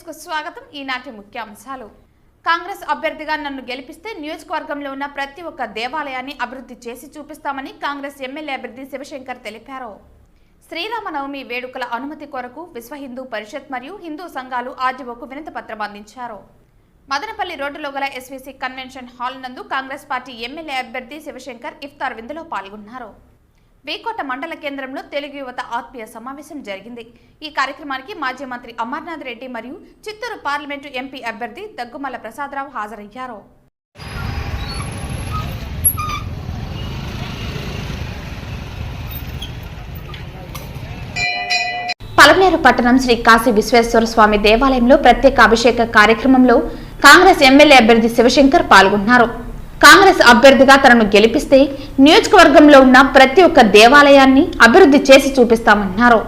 News కు స్వాగతం. ఈనాటి ముఖ్యాంశాలు. కాంగ్రెస్ అభ్యర్థిగా నన్ను గెలిపిస్తే నియోజకవర్గంలో ఉన్న ప్రతి ఒక్క దేవాలయాన్ని అభివృద్ధి చేసి చూపిస్తామని కాంగ్రెస్ ఎమ్మెల్యే అభ్యర్థి శివశంకర్ తెలిపారు. శ్రీరామనవమి వేడుకల అనుమతి కొరకు విశ్వ హిందూ పరిషత్ మరియు హిందూ సంఘాలు ఆర్డీఓకు వినతి పత్రం అందించారు. మదనపల్లి రోడ్డులో గల ఎస్వీసీ కన్వెన్షన్ హాల్ నందు కాంగ్రెస్ పార్టీ ఎమ్మెల్యే అభ్యర్థి శివశంకర్ ఇఫ్తార్ విందులో పాల్గొన్నారు. వేకోట మండల కేంద్రంలో తెలుగు యువత ఆత్మీయ సమావేశం జరిగింది. ఈ కార్యక్రమానికి మాజీ మంత్రి అమర్నాథ్ రెడ్డి మరియు చిత్తూరు పార్లమెంటు ఎంపీ అభ్యర్థి దగ్గుమల్ల ప్రసాదరావు హాజరయ్యారు. పలమనేరు పట్టణం శ్రీ కాశీ విశ్వేశ్వర స్వామి దేవాలయంలో ప్రత్యేక అభిషేక కార్యక్రమంలో కాంగ్రెస్ ఎమ్మెల్యే అభ్యర్థి శివశంకర్ పాల్గొన్నారు. కాంగ్రెస్ అభ్యర్థిగా తనను గెలిపిస్తే నియోజకవర్గంలో ఉన్న ప్రతి ఒక్క దేవాలయాన్ని అభివృద్ధి చేసి చూపిస్తామన్నారు.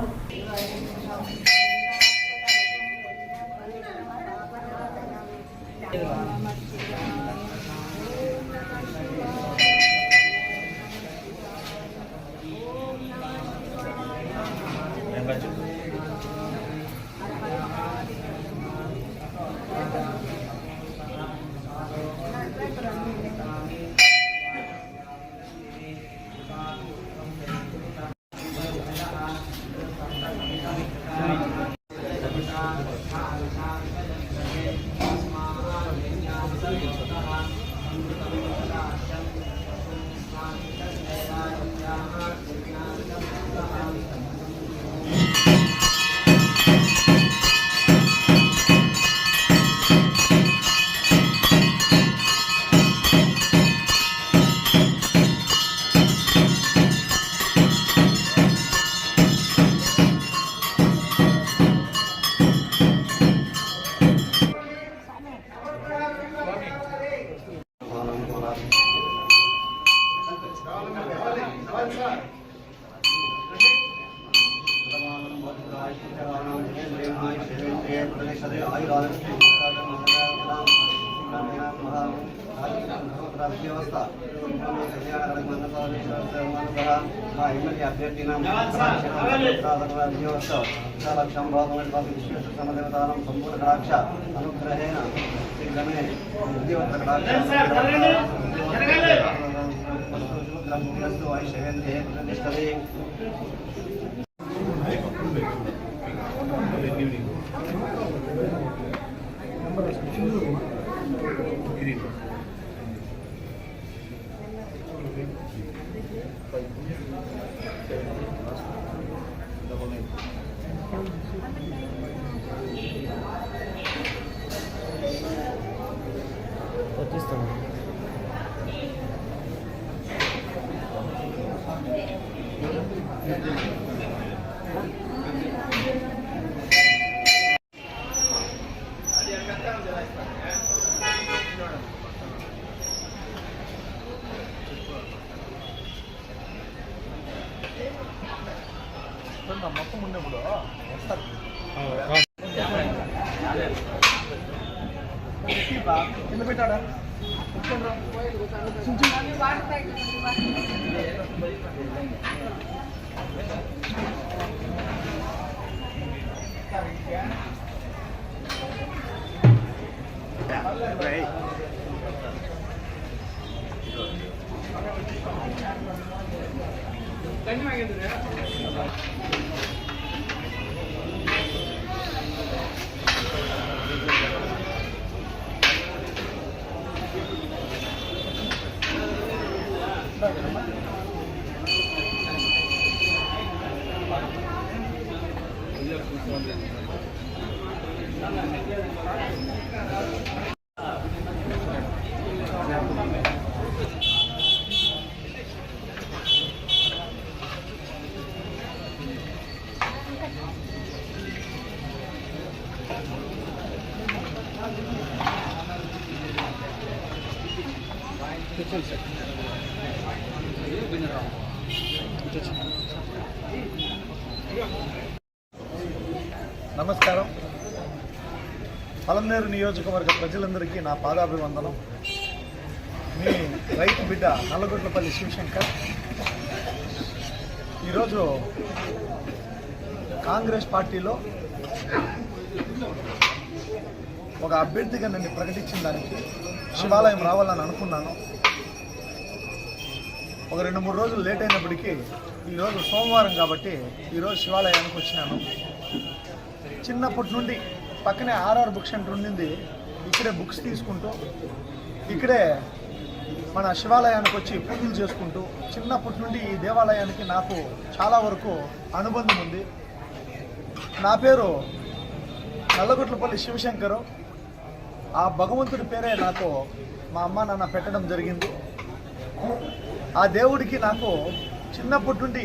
మొత్తం ఉండేప్పుడు వస్తారు కింద పెట్టాడా నమస్కారం. పలమనేరు నియోజకవర్గ ప్రజలందరికీ నా పాదాభివందనం. మీ రైతు బిడ్డ నల్లగొట్లపల్లి శివశంకర్. ఈరోజు కాంగ్రెస్ పార్టీలో ఒక అభ్యర్థిగా నన్ను ప్రకటించిన దానికి శివాలయం రావాలని అనుకున్నాను. ఒక 2-3 రోజులు లేట్ అయినప్పటికీ ఈరోజు సోమవారం కాబట్టి ఈరోజు శివాలయానికి వచ్చినాను. చిన్నప్పటి నుండి పక్కనే ఆర్ఆర్ బుక్ సెంటర్ ఉండింది. ఇక్కడే బుక్స్ తీసుకుంటూ ఇక్కడే మన శివాలయానికి వచ్చి పూజలు చేసుకుంటూ చిన్నప్పటి నుండి ఈ దేవాలయానికి నాకు చాలా వరకు అనుబంధం ఉంది. నా పేరు నల్లగొట్లపల్లి శివశంకరు. ఆ భగవంతుడి పేరే నాకు మా అమ్మ నాన్న పెట్టడం జరిగింది. ఆ దేవుడికి నాకు చిన్నప్పటి నుండి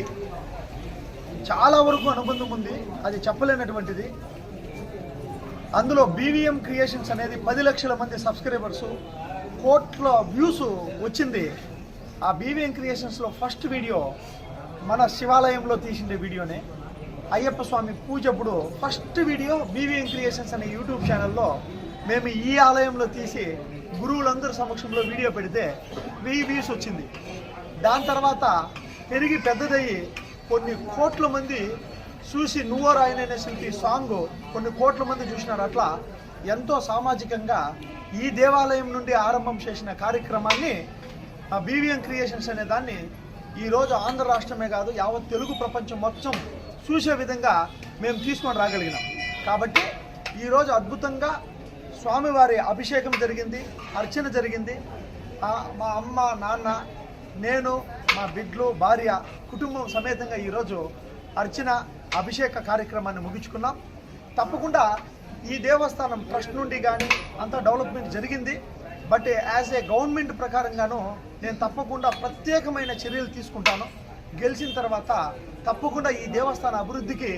చాలా వరకు అనుబంధం ఉంది. అది చెప్పలేనటువంటిది. అందులో బీవీఎం క్రియేషన్స్ అనేది 10 లక్షల మంది సబ్స్క్రైబర్స్, కోట్ల వ్యూస్ వచ్చింది. ఆ బీవీఎం క్రియేషన్స్లో ఫస్ట్ వీడియో మన శివాలయంలో తీసిన వీడియోనే. అయ్యప్ప స్వామి పూజ అప్పుడు ఫస్ట్ వీడియో బీవీఎం క్రియేషన్స్ అనే యూట్యూబ్ ఛానల్లో మేము ఈ ఆలయంలో తీసి గురువులందరి సమక్షంలో వీడియో పెడితే 1000 వ్యూస్ వచ్చింది. దాని తర్వాత పెరిగి పెద్దదయ్యి కొన్ని కోట్ల మంది చూసి నువ్వో రాయననే శిల్పి సాంగ్ కొన్ని కోట్ల మంది చూసినారు. అట్లా ఎంతో సామాజికంగా ఈ దేవాలయం నుండి ఆరంభం చేసిన కార్యక్రమాన్ని బీవీఎం క్రియేషన్స్ అనే దాన్ని ఈరోజు ఆంధ్ర రాష్ట్రమే కాదు యావత్ తెలుగు ప్రపంచం మొత్తం చూసే విధంగా మేము తీసుకొని రాగలిగినాం. కాబట్టి ఈరోజు అద్భుతంగా స్వామివారి అభిషేకం జరిగింది, అర్చన జరిగింది. మా అమ్మ నాన్న, నేను, మా బిడ్డలు, భార్య, కుటుంబం సమేతంగా ఈరోజు అర్చన అభిషేక కార్యక్రమాన్ని ముగించుకున్నాం. తప్పకుండా ఈ దేవస్థానం ట్రస్ట్ నుండి కానీ అంత డెవలప్మెంట్ జరిగింది. బట్ యాజ్ ఏ గవర్నమెంట్ ప్రకారంగాను నేను తప్పకుండా ప్రత్యేకమైన చర్యలు తీసుకుంటాను. గెలిచిన తర్వాత తప్పకుండా ఈ దేవస్థాన అభివృద్ధికి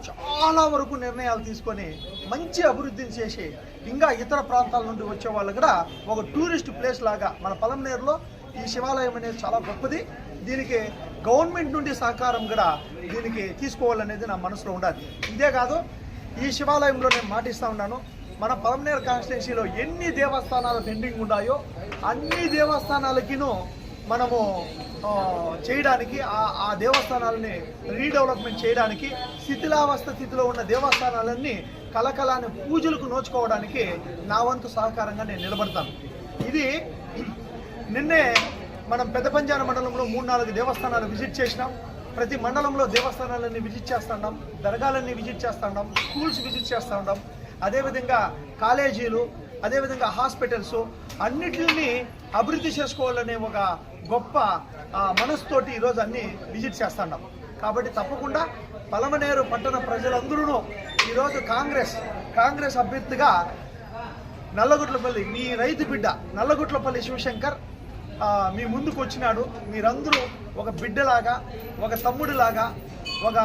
చాలా వరకు నిర్ణయాలు తీసుకొని మంచి అభివృద్ధిని చేసి ఇంకా ఇతర ప్రాంతాల నుండి వచ్చే వాళ్ళు కూడా ఒక టూరిస్ట్ ప్లేస్ లాగా మన పలమనేరులో ఈ శివాలయం అనేది చాలా గొప్పది. దీనికి గవర్నమెంట్ నుండి సహకారం కూడా దీనికి తీసుకోవాలనేది నా మనసులో ఉండాలి. ఇదే కాదు, ఈ శివాలయంలో నేను మాటిస్తూ ఉన్నాను, మన పలమనేరు కాన్స్టిట్యున్సీలో ఎన్ని దేవస్థానాలు పెండింగ్ ఉన్నాయో అన్ని దేవస్థానాలకిను మనము చేయడానికి ఆ దేవస్థానాలని రీడెవలప్మెంట్ చేయడానికి శిథిలావస్థ స్థితిలో ఉన్న దేవస్థానాలన్నీ కలకలాని పూజలకు నోచుకోవడానికి నా వంతు సహకారంగా నేను నిలబడతాను. ఇది నిన్నే మనం పెద్ద పంజాన మండలంలో 3-4 దేవస్థానాలు విజిట్ చేసినాం. ప్రతి మండలంలో దేవస్థానాలన్నీ విజిట్ చేస్తున్నాం, దర్గాలన్నీ విజిట్ చేస్తున్నాం, స్కూల్స్ విజిట్ చేస్తూ ఉన్నాం. అదేవిధంగా కాలేజీలు, అదేవిధంగా హాస్పిటల్స్ అన్నిటిని అభివృద్ధి చేసుకోవాలనే ఒక గొప్ప మనసుతోటి ఈరోజు అన్ని విజిట్ చేస్తున్నాం. కాబట్టి తప్పకుండా పలమనేరు పట్టణ ప్రజలందరూ ఈరోజు కాంగ్రెస్ అభ్యర్థిగా నల్లగొట్లపల్లి మీ రైతు బిడ్డ నల్లగొట్లపల్లి శివశంకర్ మీ ముందుకు వచ్చినాడు. మీరందరూ ఒక బిడ్డలాగా, ఒక తమ్ముడిలాగా, ఒక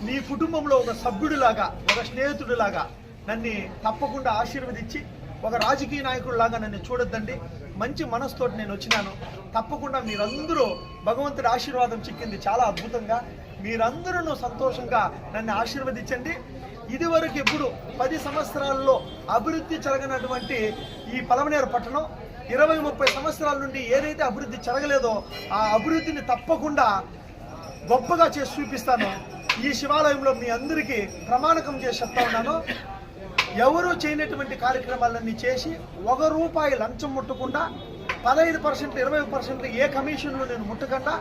మీ కుటుంబంలో ఒక సభ్యుడిలాగా, ఒక స్నేహితుడిలాగా నన్ను తప్పకుండా ఆశీర్వదించి ఒక రాజకీయ నాయకుడిలాగా నన్ను చూడొద్దండి. మంచి మనసుతోటి నేను వచ్చినాను. తప్పకుండా మీరందరూ భగవంతుడి ఆశీర్వాదం చిక్కింది చాలా అద్భుతంగా. మీరందరూ సంతోషంగా నన్ను ఆశీర్వదించండి. ఇదివరకు ఎప్పుడు 10 సంవత్సరాల్లో అభివృద్ధి జరగనటువంటి ఈ పలమనేరు పట్టణం 20-30 సంవత్సరాల నుండి ఏదైతే అభివృద్ధి జరగలేదో ఆ అభివృద్ధిని తప్పకుండా గొప్పగా చేసి చూపిస్తాను. ఈ శివాలయంలో మీ అందరికీ ప్రమాణకం చేసి చెప్తా ఉన్నాను. ఎవరు చేయనటువంటి కార్యక్రమాలన్నీ చేసి ₹1 లంచం ముట్టకుండా 15%, 20% ఏ కమిషన్లు నేను ముట్టకుండా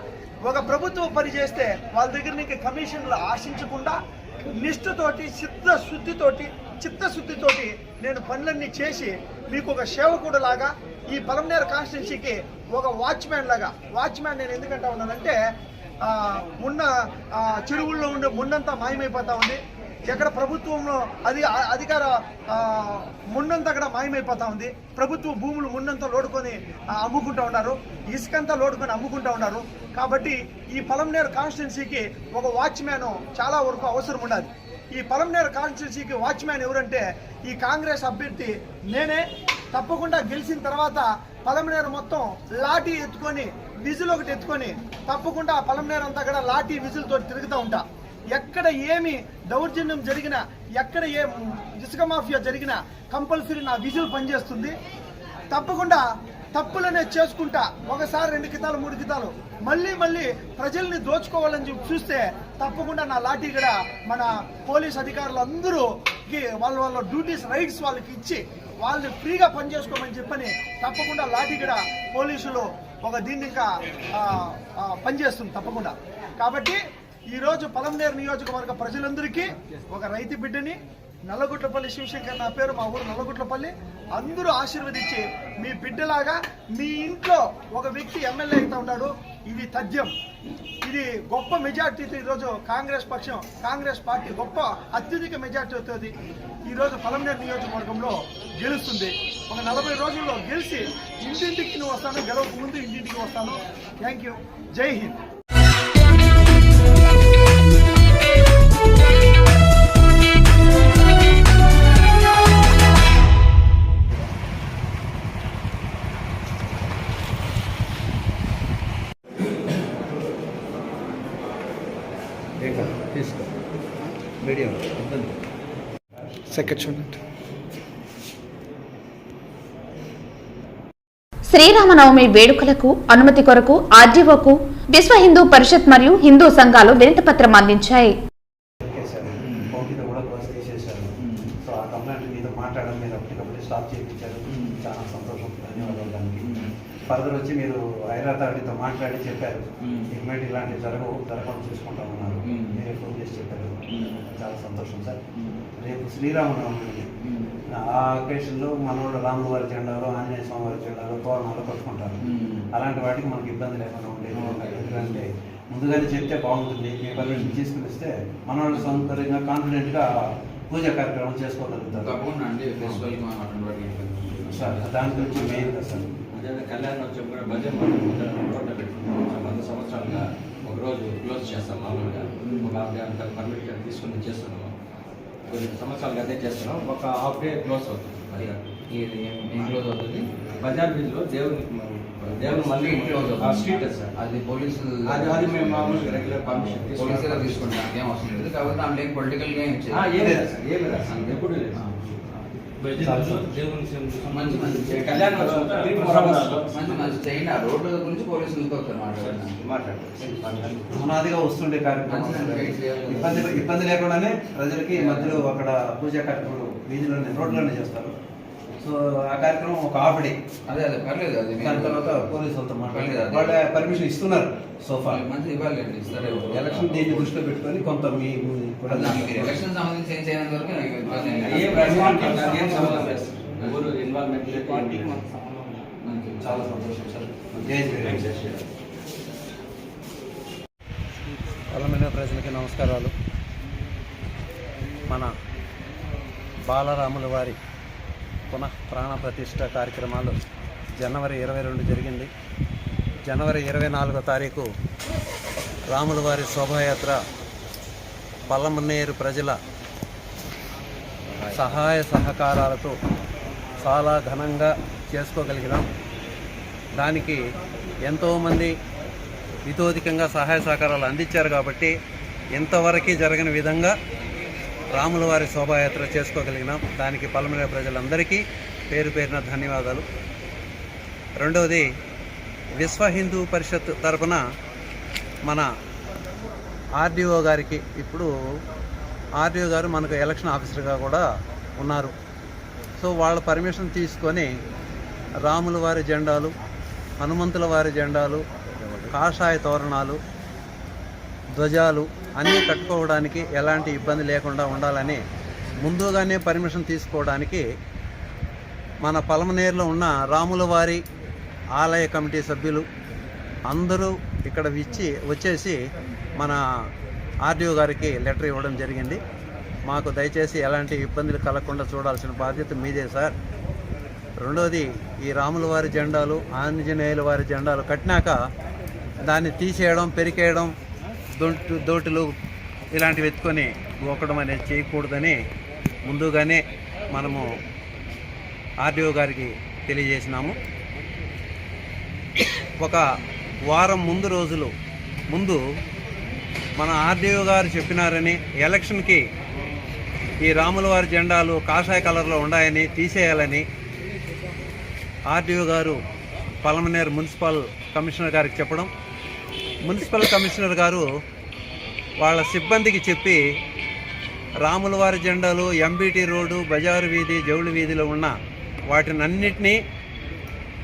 ఒక ప్రభుత్వం పని చేస్తే వాళ్ళ దగ్గర నుంచి కమిషన్లు ఆశించకుండా నిష్ఠతోటి, చిత్తశుద్ధితోటి నేను పనులన్నీ చేసి మీకు ఒక సేవకుడు లాగా ఈ పలమనేరు కాన్స్టిట్యున్సీకి ఒక వాచ్మ్యాన్ లాగా. వాచ్మ్యాన్ నేను ఎందుకంటా ఉన్నానంటే ఉన్న చెరువుల్లో ఉండే మున్నంతా మాయమైపోతా ఉంది. ఎక్కడ ప్రభుత్వంలో అధికార మున్నంతా కూడా మాయమైపోతా ఉంది. ప్రభుత్వ భూములు మున్నంతా లోడుకొని అమ్ముకుంటూ ఉన్నారు, ఇసుకంతా లోడుకొని అమ్ముకుంటూ ఉన్నారు. కాబట్టి ఈ పలమనేరు కాన్స్టిట్యున్సీకి ఒక వాచ్మ్యాన్ చాలా వరకు అవసరం ఉండాలి. ఈ పలమనేరు కాన్స్టిట్యున్సీకి వాచ్మ్యాన్ ఎవరంటే ఈ కాంగ్రెస్ అభ్యర్థి నేనే. తప్పకుండా గెలిచిన తర్వాత పలమనేరు మొత్తం లాఠీ ఎత్తుకొని, విజిల్ ఒకటి ఎత్తుకొని తప్పకుండా పలమనేరు అంతా కూడా లాఠీ విజిల్తో తిరుగుతూ ఉంటా. ఎక్కడ ఏమి దౌర్జన్యం జరిగినా, ఎక్కడ ఏ ఇసుక మాఫియా జరిగినా కంపల్సరీ నా విజిల్ పనిచేస్తుంది. తప్పకుండా తప్పులనే చేసుకుంటా. ఒకసారి 2 కితాలు 3 కితాలు మళ్ళీ ప్రజల్ని దోచుకోవాలని చూస్తే తప్పకుండా నా లాఠీ కూడా మన పోలీస్ అధికారులు అందరూ వాళ్ళ డ్యూటీస్ రైట్స్ వాళ్ళకి ఇచ్చి వాళ్ళు ఫ్రీగా పనిచేసుకోమని చెప్పని తప్పకుండా లాఠీగడ పోలీసులు ఒక దీన్ని ఇంకా పనిచేస్తుంది తప్పకుండా. కాబట్టి ఈరోజు పలమనేరు నియోజకవర్గ ప్రజలందరికీ ఒక రైతు బిడ్డని, నల్లగుట్లపల్లి శివశంకర్ నా పేరు, మా ఊరు నల్లగుట్లపల్లి, అందరూ ఆశీర్వదించి మీ బిడ్డలాగా మీ ఇంట్లో ఒక వ్యక్తి ఎమ్మెల్యే అవుతా ఉన్నాడు. ఇది తథ్యం. ఇది గొప్ప మెజార్టీతో ఈరోజు కాంగ్రెస్ పార్టీ గొప్ప అత్యధిక మెజార్టీతో ఈరోజు పలమనేరు నియోజకవర్గంలో గెలుస్తుంది. ఒక 40 రోజుల్లో గెలిచి ఇంటింటికి నువ్వు వస్తాను, గెలవక ముందు ఇంటింటికి వస్తాను. Thank you. జై హింద్. శ్రీరామనవమి వేడుకలకు అనుమతి కొరకు ఆర్డీఓకు విశ్వ హిందూ పరిషత్ మరియు హిందూ సంఘాలు వినతిపత్రం అందించాయి. ఫర్దర్ వచ్చి మీరు హైర్ అథారిటీతో మాట్లాడి చెప్పారు ఇన్వైట్ ఇలాంటివి జరగకుండా చూసుకుంటామన్నారు. మీరే ఫోన్ చేసి చెప్పారు. చాలా సంతోషం సార్. రేపు శ్రీరామనవమి, ఆ అకేషన్లో మనోళ్ళు రాముల వారి జెండాలో, ఆంజనేయ స్వామి వారి జెండాలో తోరణాలు కొట్టుకుంటారు. అలాంటి వాటికి మనకి ఇబ్బంది లేకుండా ఉండేది. ఎందుకంటే ముందుగానే చెప్తే బాగుంటుంది. మీ పర్మిషన్ తీసుకుని ఇస్తే మనోళ్ళు సౌకర్యంగా కాన్ఫిడెంట్గా పూజా కార్యక్రమం చేసుకోగలుగుతారు సార్. దాని గురించి మెయిన్ కదా సార్. కళ్యాణోత్సవం కూడా బడ్జెట్ 100 సంవత్సరాలుగా ఒకరోజు క్లోజ్ చేస్తాం. మామూలుగా ఒక హాఫ్ డే అంతా పర్మిట్ తీసుకుని చేస్తున్నాము. కొన్ని సంవత్సరాలుగా అదే చేస్తున్నాం. ఒక హాఫ్ డే క్లోజ్ అవుతుంది. అది క్లోజ్ అవుతుంది. బజార్ వీధిలో దేవుని మళ్ళీ స్ట్రీట్ సార్. అది పోలీసు అది మేము మామూలుగా రెగ్యులర్ పర్మిషన్ తీసుకుంటాం. ఏం అవసరం లేదు. కాబట్టి దాంట్లో పొలిటికల్గా ఏమి రాదు. ఎప్పుడు లేదు. మంచి రోడ్ల గురించి పోలీసులతో పునాదిగా వస్తుండే కార్యక్రమం. ఇబ్బంది లేకుండానే ప్రజలకి మధ్యలో అక్కడ పూజా కార్యక్రమం వీధిలోనే రోడ్లోనే చేస్తారు. సో ఆ కార్యక్రమం ఒక హాఫ్ డే. అదే పర్లేదు. అది దాని తర్వాత పోలీసులతో మాట్లాడలేదు. వాళ్ళ పర్మిషన్ ఇస్తున్నారు. సోఫా మంచి ఇవ్వాలి. సరే, ఎలక్షన్ దీన్ని దృష్టిలో పెట్టుకొని కొంత మీ కూడా ఎలక్షన్ సంబంధించి ఏం చేయనంత వరకు ఇన్వాల్వ్మెంట్ చాలా సంతోషం సార్. పలమనేరు ప్రజలకి నమస్కారాలు. మన బాలరాముల వారి పునః ప్రాణ ప్రతిష్ఠ కార్యక్రమాలు జనవరి 22 జరిగింది. జనవరి 24వ తారీఖు రాముల వారి శోభాయాత్ర పలమనేరు ప్రజల సహాయ సహకారాలతో చాలా ఘనంగా చేసుకోగలిగినాం. దానికి ఎంతోమంది ఇతోధికంగా సహాయ సహకారాలు అందించారు. కాబట్టి ఇంతవరకు జరగని విధంగా రాముల వారి శోభాయాత్ర చేసుకోగలిగినాం. దానికి పలమనేరు ప్రజలందరికీ పేరు పేరున ధన్యవాదాలు. రెండవది, విశ్వ హిందూ పరిషత్ తరపున మన ఆర్డీఓ గారికి, ఇప్పుడు ఆర్డీఓ గారు మనకు ఎలక్షన్ ఆఫీసర్గా కూడా ఉన్నారు. సో వాళ్ళ పర్మిషన్ తీసుకొని రాముల వారి జెండాలు, హనుమంతుల వారి జెండాలు, కాషాయ తోరణాలు, ధ్వజాలు అన్నీ కట్టుకోవడానికి ఎలాంటి ఇబ్బంది లేకుండా ఉండాలని ముందుగానే పర్మిషన్ తీసుకోవడానికి మన పలమనేరులో ఉన్న రాముల వారి ఆలయ కమిటీ సభ్యులు అందరూ ఇక్కడ వచ్చేసి మన ఆర్డీఓ గారికి లెటర్ ఇవ్వడం జరిగింది. మాకు దయచేసి ఎలాంటి ఇబ్బందులు కలగకుండా చూడాల్సిన బాధ్యత మీదే సార్. రెండోది, ఈ రాముల వారి జెండాలు, ఆంజనేయుల వారి జెండాలు కట్టినాక దాన్ని తీసేయడం, పెరికేయడం, దోటులు ఇలాంటివి ఎత్తుకొని గోకడం అనేది చేయకూడదని ముందుగానే మనము ఆర్డీఓ గారికి తెలియజేసినాము. ఒక వారం రోజులు ముందు మన ఆర్డీఓ గారు చెప్పినారని ఎలక్షన్కి ఈ రాముల వారి జెండాలు కాషాయ కలర్లో ఉన్నాయని తీసేయాలని ఆర్డీఓ గారు పలమనేరు మున్సిపల్ కమిషనర్ గారికి చెప్పడం, మున్సిపల్ కమిషనర్ గారు వాళ్ళ సిబ్బందికి చెప్పి రాములవారి జెండాలు ఎంబీటీ రోడ్డు, బజారు వీధి, జౌళి వీధిలో ఉన్న వాటినన్నిటినీ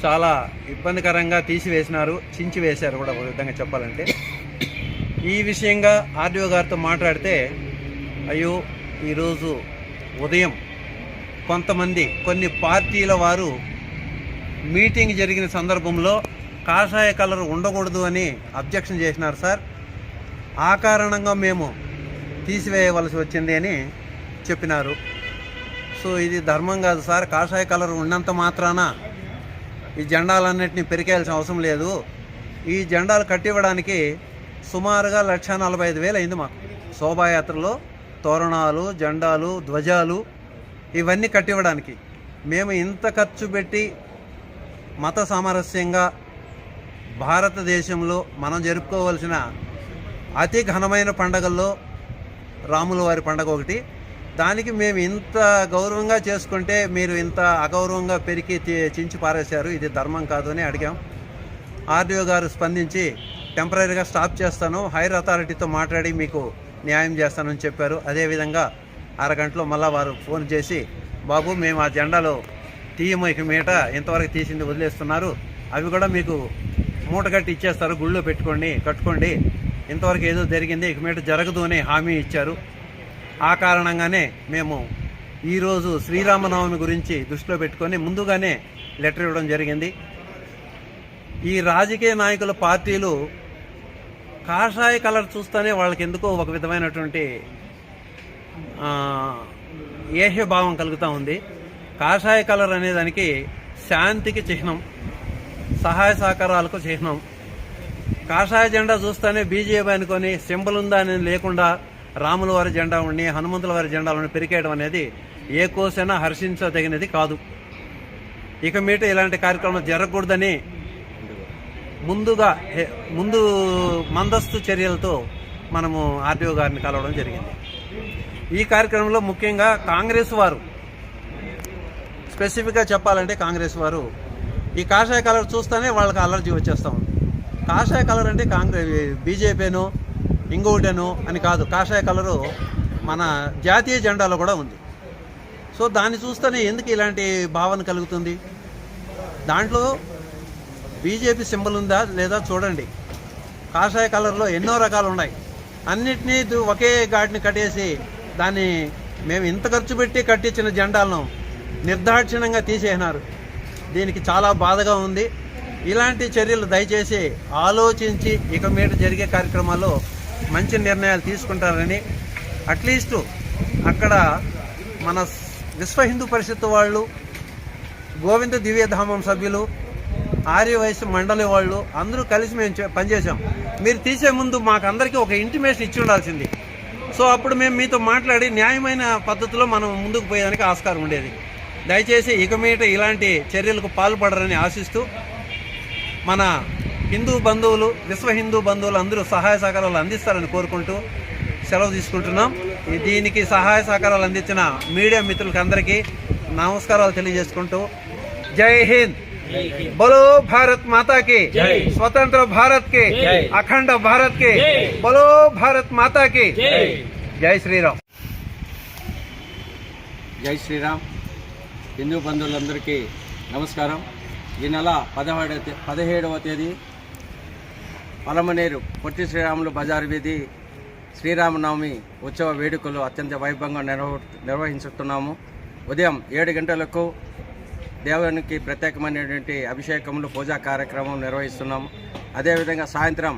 చాలా ఇబ్బందికరంగా తీసివేసినారు, చించివేశారు కూడా ఒక విధంగా చెప్పాలంటే. ఈ విషయంగా ఆర్డీఓ గారితో మాట్లాడితే, అయ్యో ఈరోజు ఉదయం కొన్ని పార్టీల వారు మీటింగ్ జరిగిన సందర్భంలో కాషాయ కలర్ ఉండకూడదు అని అబ్జెక్షన్ చేసినారు సార్. ఆ కారణంగా మేము తీసివేయవలసి వచ్చింది అని చెప్పినారు. సో ఇది ధర్మం కాదు సార్. కాషాయ కలర్ ఉన్నంత మాత్రాన ఈ జెండాలన్నింటినీ పెరికేయాల్సిన అవసరం లేదు. ఈ జెండాలు కట్టివ్వడానికి సుమారుగా 1,45,000 అయింది మాకు. శోభాయాత్రలో తోరణాలు, జెండాలు, ధ్వజాలు ఇవన్నీ కట్టివ్వడానికి మేము ఇంత ఖర్చు పెట్టి మత సామరస్యంగా భారతదేశంలో మనం జరుపుకోవాల్సిన అతి ఘనమైన పండగల్లో రాముల వారి పండగ ఒకటి. దానికి మేము ఇంత గౌరవంగా చేసుకుంటే మీరు ఇంత అగౌరవంగా పెరిగి చించి పారేశారు, ఇది ధర్మం కాదు అని అడిగాం. ఆర్డీఓ గారు స్పందించి టెంపరీగా స్టాప్ చేస్తాను, హైర్ అథారిటీతో మాట్లాడి మీకు న్యాయం చేస్తానని చెప్పారు. అదేవిధంగా అరగంటలో మళ్ళీ వారు ఫోన్ చేసి, బాబు మేము ఆ జెండాలో తీయము, ఇక మీట ఇంతవరకు తీసింది వదిలేస్తున్నారు, అవి కూడా మీకు మూట కట్టి ఇచ్చేస్తారు, గుళ్ళో కట్టుకోండి, ఇంతవరకు ఏదో జరిగింది, ఇక మీట జరగదు అని హామీ ఇచ్చారు. ఆ కారణంగానే మేము ఈరోజు శ్రీరామనవమి గురించి దృష్టిలో పెట్టుకొని ముందుగానే లెటర్ ఇవ్వడం జరిగింది. ఈ రాజకీయ నాయకుల పార్టీలు కాషాయ కలర్ చూస్తేనే వాళ్ళకి ఎందుకో ఒక విధమైనటువంటి ఏహ్యభావం కలుగుతూ ఉంది. కాషాయ కలర్ అనే దానికి శాంతికి చిహ్నం, సహాయ సహకారాలకు చిహ్నం. కాషాయ జెండా చూస్తేనే బీజేపీ అనుకొని సింబల్ ఉందా అని లేకుండా రాముల వారి జెండా ఉండి, హనుమంతుల వారి జెండాలను పెరికేయడం అనేది ఏ కోసైనా హర్షించదగినది కాదు. ఇక మీట ఇలాంటి కార్యక్రమాలు జరగకూడదని ముందు మందస్తు చర్యలతో మనము ఆర్డీఓ గారిని కలవడం జరిగింది. ఈ కార్యక్రమంలో ముఖ్యంగా కాంగ్రెస్ వారు, స్పెసిఫిక్గా చెప్పాలంటే కాంగ్రెస్ వారు ఈ కాషాయ కలర్ చూస్తేనే వాళ్ళకి అలర్జీ వచ్చేస్తూ ఉంది. కాషాయ కలర్ అంటే బీజేపీనో ఇంకొకటేనో అని కాదు, కాషాయ కలరు మన జాతీయ జెండాలో కూడా ఉంది. సో దాన్ని చూస్తేనే ఎందుకు ఇలాంటి భావన కలుగుతుంది? దాంట్లో బీజేపీ సింబల్ ఉందా లేదా చూడండి. కాషాయ కలర్లో ఎన్నో రకాలు ఉన్నాయి, అన్నిటినీ ఒకే ఘాటిని కట్టేసి దాన్ని మేము ఇంత ఖర్చు పెట్టి కట్టించిన జెండాలను నిర్దాక్షిణ్యంగా తీసేసినారు. దీనికి చాలా బాధగా ఉంది. ఇలాంటి చర్యలు దయచేసి ఆలోచించి ఇక మీద జరిగే కార్యక్రమాల్లో మంచి నిర్ణయాలు తీసుకుంటారని, అట్లీస్ట్ అక్కడ మన విశ్వ హిందూ పరిషత్ వాళ్ళు, గోవింద దివ్యధామం సభ్యులు, ఆర్యవైశ్య మండలి వాళ్ళు అందరూ కలిసి మేము పనిచేసాం. మీరు తీసే ముందు మాకందరికీ ఒక ఇంటిమేషన్ ఇచ్చి ఉండాల్సింది. సో అప్పుడు మేము మీతో మాట్లాడి న్యాయమైన పద్ధతిలో మనం ముందుకు పోయేదానికి ఆస్కారం ఉండేది. దయచేసి ఇక మీట ఇలాంటి చర్యలకు పాల్పడరని ఆశిస్తూ, మన హిందూ బంధువులు, విశ్వ హిందూ బంధువులు అందరూ సహాయ సహకారాలు అందిస్తారని కోరుకుంటూ సెలవు తీసుకుంటున్నాం. దీనికి సహాయ సహకారాలు అందించిన మీడియా మిత్రులకి అందరికీ నమస్కారాలు తెలియజేసుకుంటూ, జై హింద్, बोलो भारत माता की, स्वतंत्र भारत के, अखंड भारत के, बोलो भारत माता की, जय श्री राम. జై శ్రీరామ్. హిందూ బంధువులందరికీ నమస్కారం. ఈ నెల 17వ తేదీ పలమనేరు పొట్టి శ్రీరాములు బజారు వీధి శ్రీరామనవమి ఉత్సవ వేడుకలు అత్యంత వైభవంగా నిర్వహించుతున్నాము. ఉదయం 7 గంటలకు దేవునికి ప్రత్యేకమైనటువంటి అభిషేకములు, పూజా కార్యక్రమం నిర్వహిస్తున్నాము. అదేవిధంగా సాయంత్రం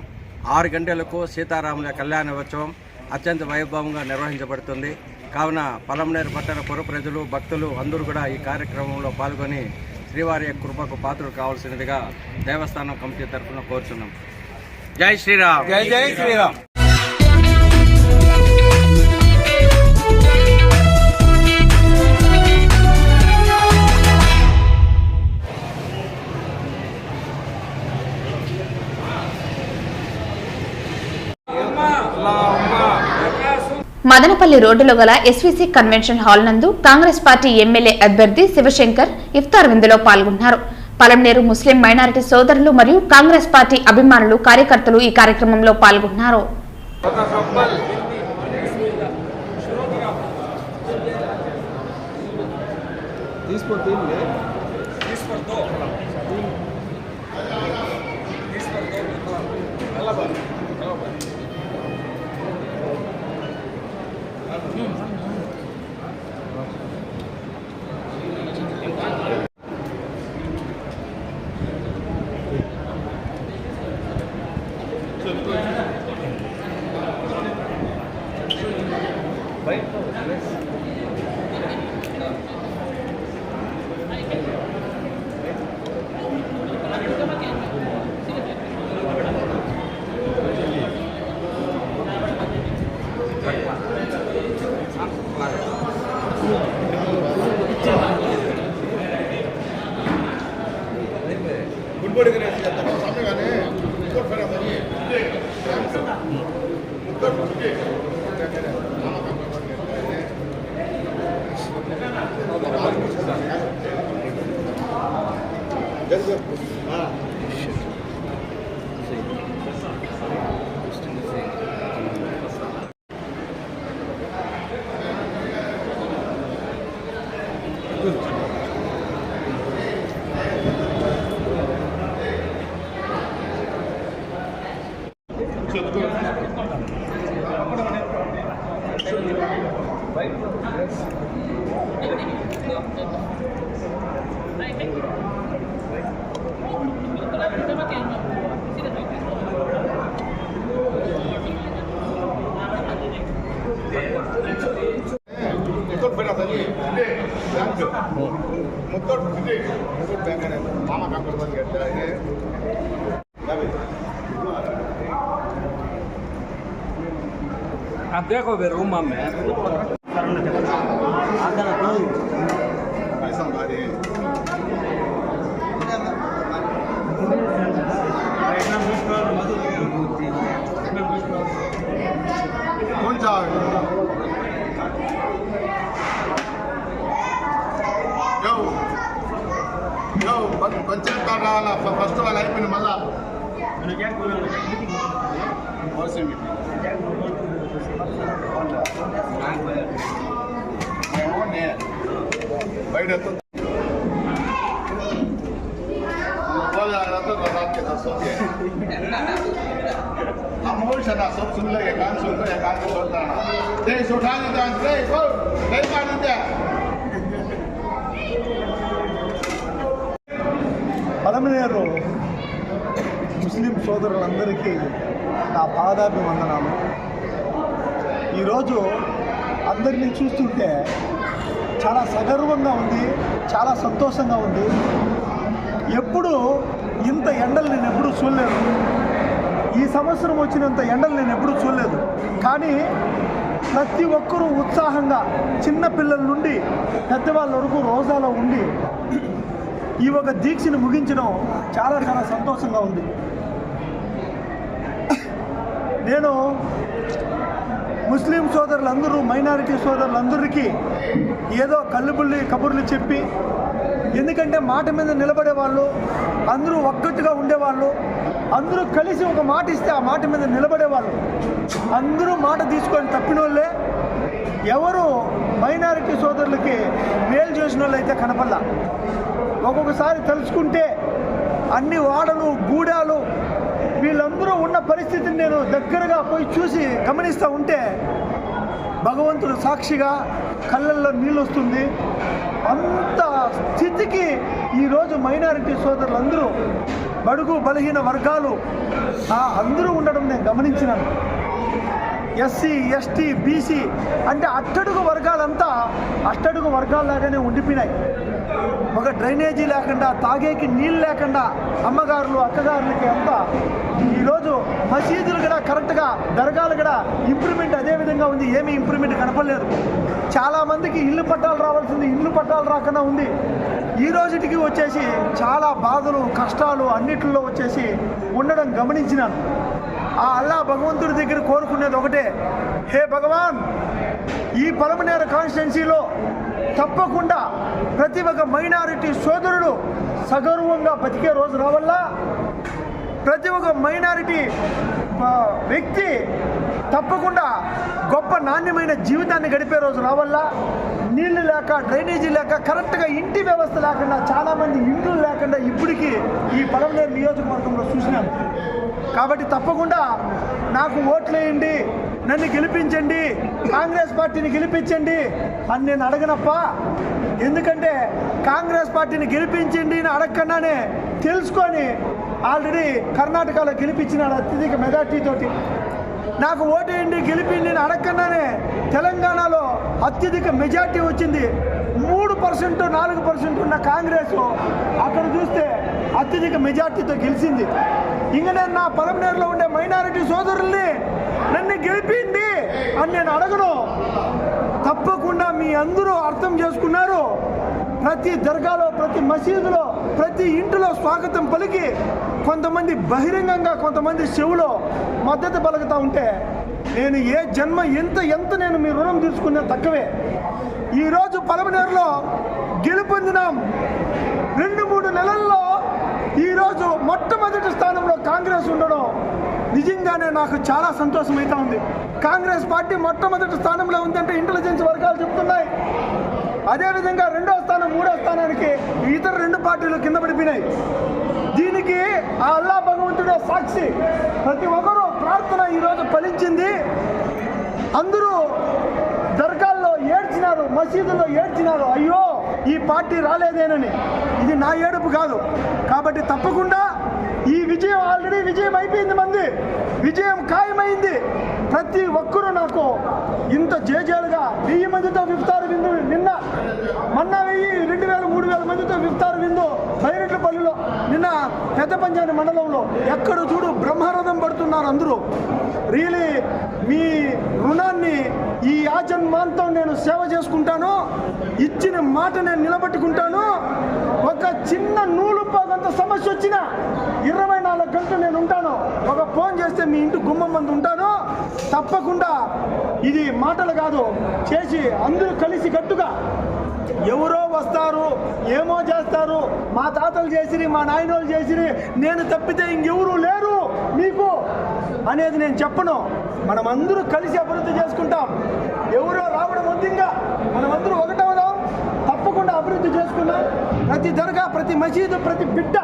6 గంటలకు సీతారాముల కళ్యాణోత్సవం అత్యంత వైభవంగా నిర్వహించబడుతుంది. కావున పలమనేరు పట్టణ పుర ప్రజలు, భక్తులు అందరూ కూడా ఈ కార్యక్రమంలో పాల్గొని శ్రీవారి కృపకు పాత్రలు కావాల్సినదిగా దేవస్థానం కమిటీ తరఫున కోరుచున్నాం. జై శ్రీరామ్. జై జై శ్రీరామ్. మదనపల్లి రోడ్డులో గల ఎస్వీసీ కన్వెన్షన్ హాల్ నందు కాంగ్రెస్ పార్టీ ఎమ్మెల్యే అభ్యర్థి శివశంకర్ ఇఫ్తార్ విందులో పాల్గొన్నారు. పలమనేరు ముస్లిం మైనారిటీ సోదరులు మరియు కాంగ్రెస్ పార్టీ అభిమానులు, కార్యకర్తలు ఈ కార్యక్రమంలో పాల్గొన్నారు. आप देखो फिर रूम में कौन सा पंचायत कार्ड रावाला फर्स्ट वाला అయిపోయింది మళ్ళా బయట सब सुन ले कान सुन ले कान को छोड़ता ना देश उठा देता है को नहीं मार देता పలమనేరు ముస్లిం సోదరులందరికీ నా పాదాభివందనాలు. ఈరోజు అందరినీ చూస్తుంటే చాలా సగర్వంగా ఉంది, చాలా సంతోషంగా ఉంది. ఎప్పుడు ఇంత ఎండలు నేను ఎప్పుడూ చూడలేదు. ఈ సంవత్సరం వచ్చినంత ఎండలు నేను ఎప్పుడూ చూడలేదు. కానీ ప్రతి ఒక్కరూ ఉత్సాహంగా చిన్న పిల్లల నుండి పెద్దవాళ్ళ వరకు రోజాలో ఉండి ఈ ఒక దీక్షను ముగించడం చాలా చాలా సంతోషంగా ఉంది. నేను ముస్లిం సోదరులందరూ మైనారిటీ సోదరులందరికీ ఏదో కబుర్లు చెప్పి, ఎందుకంటే మాట మీద నిలబడే వాళ్ళు అందరూ ఒక్కటిగా ఉండేవాళ్ళు, అందరూ కలిసి ఒక మాట ఇస్తే ఆ మాట మీద నిలబడేవాళ్ళు, అందరూ మాట తీసుకొని తప్పినోళ్ళే. ఎవరు మైనారిటీ సోదరులకి మేలు చేసిన వాళ్ళు అయితే కనపల్లా. ఒక్కొక్కసారి తలుచుకుంటే అన్ని వాడలు గూడాలు వీళ్ళందరూ ఉన్న పరిస్థితిని నేను దగ్గరగా పోయి చూసి గమనిస్తూ ఉంటే భగవంతుడు సాక్షిగా కళ్ళల్లో నీళ్ళు వస్తుంది. అంత స్థితికి ఈరోజు మైనారిటీ సోదరులందరూ బడుగు బలహీన వర్గాలు అందరూ ఉండడం నేను గమనించినాను. ఎస్సీ ఎస్టీ బీసీ అంటే అట్టడుగు వర్గాలంతా అట్టడుగు వర్గాల్లాగానే ఉండిపోయినాయి. ఒక డ్రైనేజీ లేకుండా, తాగేకి నీళ్ళు లేకుండా అమ్మగారులు అక్కగారులకి అంతా ఈరోజు మసీదులు కూడా కరెక్ట్గా, దర్గాలు కూడా ఇంప్రూవ్మెంట్ అదే విధంగా ఉంది. ఏమీ ఇంప్రూవ్మెంట్ కనపడలేదు. చాలామందికి ఇల్లు పట్టాలు రావాల్సింది ఇల్లు పట్టాలు రాకుండా ఉంది. ఈ రోజుటికి వచ్చేసి చాలా బాధలు కష్టాలు అన్నిటిలో వచ్చేసి ఉండడం గమనించినాను. ఆ అల్లా భగవంతుడి దగ్గర కోరుకునేది ఒకటే, హే భగవాన్, ఈ పలమనేరు కాన్స్టిట్యున్సీలో తప్పకుండా ప్రతి ఒక్క మైనారిటీ సోదరుడు సగర్వంగా బతికే రోజు రావల్లా. ప్రతి ఒక్క మైనారిటీ వ్యక్తి తప్పకుండా గొప్ప నాణ్యమైన జీవితాన్ని గడిపే రోజు రావల్ల. నీళ్లు లేక, డ్రైనేజీ లేక, కరెక్ట్గా ఇంటి వ్యవస్థ లేకుండా, చాలామంది ఇండ్లు లేకుండా ఇప్పటికీ ఈ పలమనేరు నియోజకవర్గంలో చూసినాను. కాబట్టి తప్పకుండా నాకు ఓట్లేయండి, నన్ను గెలిపించండి, కాంగ్రెస్ పార్టీని గెలిపించండి అని నేను అడగనప్ప. ఎందుకంటే కాంగ్రెస్ పార్టీని గెలిపించండి అని అడగకుండానే తెలుసుకొని ఆల్రెడీ కర్ణాటకలో గెలిపించినాడు అత్యధిక మెజార్టీతోటి. నాకు ఓటేయండి, గెలిపిండి అని అడగకుండానే తెలంగాణలో అత్యధిక మెజార్టీ వచ్చింది. 3%, 4% ఉన్న కాంగ్రెస్ అక్కడ చూస్తే అత్యధిక మెజార్టీతో గెలిచింది. ఇంక నేను నా పలమనేరులో ఉండే మైనారిటీ సోదరుల్ని నన్ను గెలిపిండి అని నేను అడగను. తప్పకుండా మీ అందరూ అర్థం చేసుకున్నారు. ప్రతి దర్గాలో, ప్రతి మసీదులో, ప్రతి ఇంటిలో స్వాగతం పలికి కొంతమంది బహిరంగంగా, కొంతమంది చెవులో మద్దతు పలుకుతూ ఉంటే నేను ఏ జన్మ ఎంత నేను మీ రుణం తీర్చుకునే తక్కువే. ఈరోజు పలమనేరులో గెలుపొందినాం. 2-3 నెలల్లో ఈరోజు మొట్టమొదటి స్థానంలో కాంగ్రెస్ ఉండడం నిజంగానే నాకు చాలా సంతోషమైతా ఉంది. కాంగ్రెస్ పార్టీ మొట్టమొదటి స్థానంలో ఉందంటే ఇంటెలిజెన్స్ వర్గాలు చెప్తున్నాయి. అదేవిధంగా 2వ స్థానం, 3వ స్థానానికి ఇతర 2 పార్టీలు కింద పడిపోయినాయి. దీనికి ఆ అల్లా భగవంతుడే సాక్షి. ప్రతి ఒక్కరూ ప్రార్థన ఈరోజు ఫలించింది. అందరూ దర్గాల్లో ఏడ్చినారు, మసీదుల్లో ఏడ్చినారు, అయ్యో ఈ పార్టీ రాలేదేనని. ఇది నా ఏడుపు కాదు. కాబట్టి తప్పకుండా ఈ విజయం ఆల్రెడీ విజయం అయిపోయింది. మంది విజయం ఖాయమైంది. ప్రతి ఒక్కరూ నాకు ఇంత జేజేలుగా 1000 మందితో ఇఫ్తార్ విందు, మొన్న 1000, 2000, 3000 మందితో ఇఫ్తార్ విందు బైరెట్లపల్లిలో, నిన్న పెద్ద పంచాయతీ మండలంలో ఎక్కడ చూడు బ్రహ్మరథం పడుతున్నారు అందరూ. రియలీ మీ రుణాన్ని ఈ ఆజన్మాంతం నేను సేవ చేసుకుంటాను. ఇచ్చిన మాట నేను నిలబెట్టుకుంటాను. ఒక చిన్న నూలు పాగంత సమస్య వచ్చినా 24 గంటలు నేను ఉంటాను. ఒక ఫోన్ చేస్తే మీ ఇంటి గుమ్మం మంది ఉంటాను. తప్పకుండా ఇది మాటలు కాదు, చేసి అందరూ కలిసి కట్టుగా ఎవరో వస్తారు, ఏమో చేస్తారు, మా తాతలు చేసిరి, మా నాయనోళ్ళు చేసిరి, నేను తప్పితే ఇంకెవరూ లేరు మీకు అనేది నేను చెప్పను. మనం అందరూ కలిసి అభివృద్ధి చేసుకుంటాం. ఎవరో రావడం వద్దింగా మనమందరూ ఒకటవదాం. తప్పకుండా అభివృద్ధి చేసుకున్నాం. ప్రతి దర్గా, ప్రతి మసీదు, ప్రతి బిడ్డ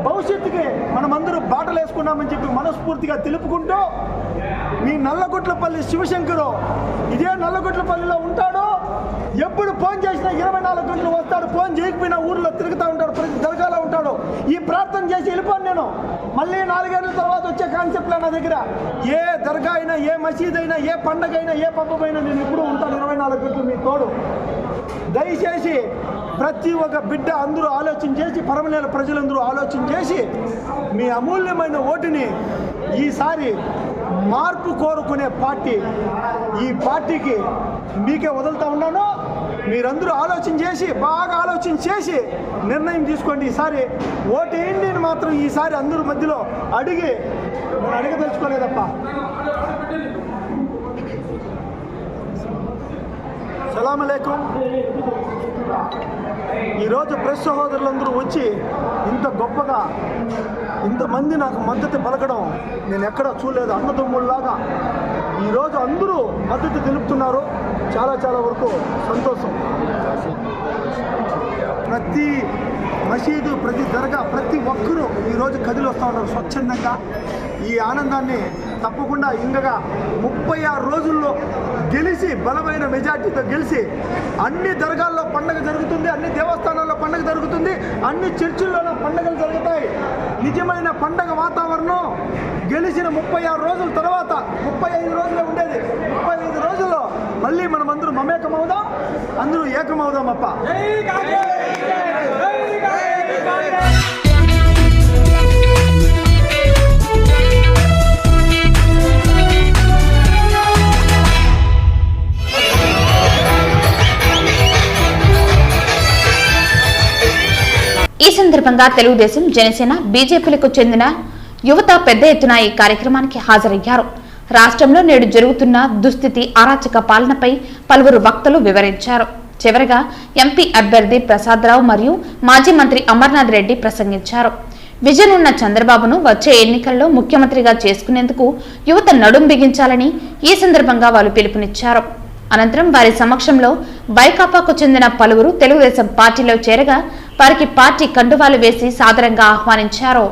భవిష్యత్తుకి మనమందరూ బాటలు వేసుకున్నామని చెప్పి మనస్ఫూర్తిగా తెలుపుకుంటూ, మీ నల్లగుట్లపల్లి శివశంకరు ఇదే నల్లగుట్లపల్లిలో ఉంటాడు. ఎప్పుడు ఫోన్ చేసినా 24 గంటలు వస్తాడు. ఫోన్ చేయకపోయినా ఊర్లో తిరుగుతూ ఉంటాడు, ప్రతి దర్గాలో ఉంటాడు. ఈ ప్రార్థన చేసి వెళ్ళిపోను నేను. మళ్ళీ 4 ఏళ్ళ తర్వాత వచ్చే కాన్సెప్ట్లో నా దగ్గర ఏ దర్గా అయినా, ఏ మసీద్ అయినా, ఏ పండగ అయినా, ఏ పబ్బమైనా నేను ఎప్పుడూ ఉంటాను 24 గంటలు మీ తోడు. దయచేసి ప్రతి ఒక్క బిడ్డ అందరూ ఆలోచన చేసి, పలమనేరు ప్రజలందరూ ఆలోచన చేసి మీ అమూల్యమైన ఓటుని ఈసారి మార్పు కోరుకునే పార్టీ, ఈ పార్టీకి మీకే వదులుతూ ఉన్నాను. మీరందరూ ఆలోచన చేసి, బాగా ఆలోచన చేసి నిర్ణయం తీసుకోండి. ఈసారి ఓటు వేయండి అని మాత్రం ఈసారి అందరూ మధ్యలో అడిగి, నేను అడగదలుచుకోలేదప్ప. సలాం అలైకుం. ఈరోజు ప్రెస్ సహోదరులందరూ వచ్చి ఇంత గొప్పగా ఇంతమంది నాకు మద్దతు పలకడం నేను ఎక్కడా చూడలేదు. అన్నదమ్ముల్లాగా ఈరోజు అందరూ మద్దతు తెలుపుతున్నారు. చాలా వరకు సంతోషం. ప్రతి మసీదు, ప్రతి దర్గా, ప్రతి ఒక్కరూ ఈరోజు కదిలి వస్తూ ఉన్నారు స్వచ్ఛందంగా. ఈ ఆనందాన్ని తప్పకుండా ఇంకగా 36 రోజుల్లో గెలిచి, బలమైన మెజార్టీతో గెలిచి, అన్ని దర్గాల్లో పండగ జరుగుతుంది, అన్ని దేవస్థానాల్లో పండగ జరుగుతుంది, అన్ని చర్చిల్లోనూ పండగలు జరుగుతాయి. నిజమైన పండగ వాతావరణం గెలిచిన 36 రోజుల తర్వాత, 35 రోజులే ఉండేది, 35 రోజుల్లో మళ్ళీ మనం అందరూ మమేకమవుదాం, అందరూ ఏకమవుదాం అప్ప. ఈ సందర్భంగా తెలుగుదేశం, జనసేన, బీజేపీలకు చెందిన యువత పెద్ద ఎత్తున ఈ కార్యక్రమానికి హాజరయ్యారు. రాష్ట్రంలో నేడు జరుగుతున్న దుస్థితి, అరాచక పాలనపై పలువురు వక్తలు వివరించారు. చివరగా ఎంపీ అభ్యర్థి ప్రసాదరావు మరియు మాజీ మంత్రి అమర్నాథ్ రెడ్డి ప్రసంగించారు. విజన్ ఉన్న చంద్రబాబును వచ్చే ఎన్నికల్లో ముఖ్యమంత్రిగా చేసుకునేందుకు యువత నడుం బిగించాలని ఈ సందర్భంగా వాళ్ళు పిలుపునిచ్చారు. అనంతరం వారి సమక్షంలో వైకాపాకు చెందిన పలువురు తెలుగుదేశం పార్టీలో చేరగా వారికి పార్టీ కండువాలు వేసి సాదరంగా ఆహ్వానించారు.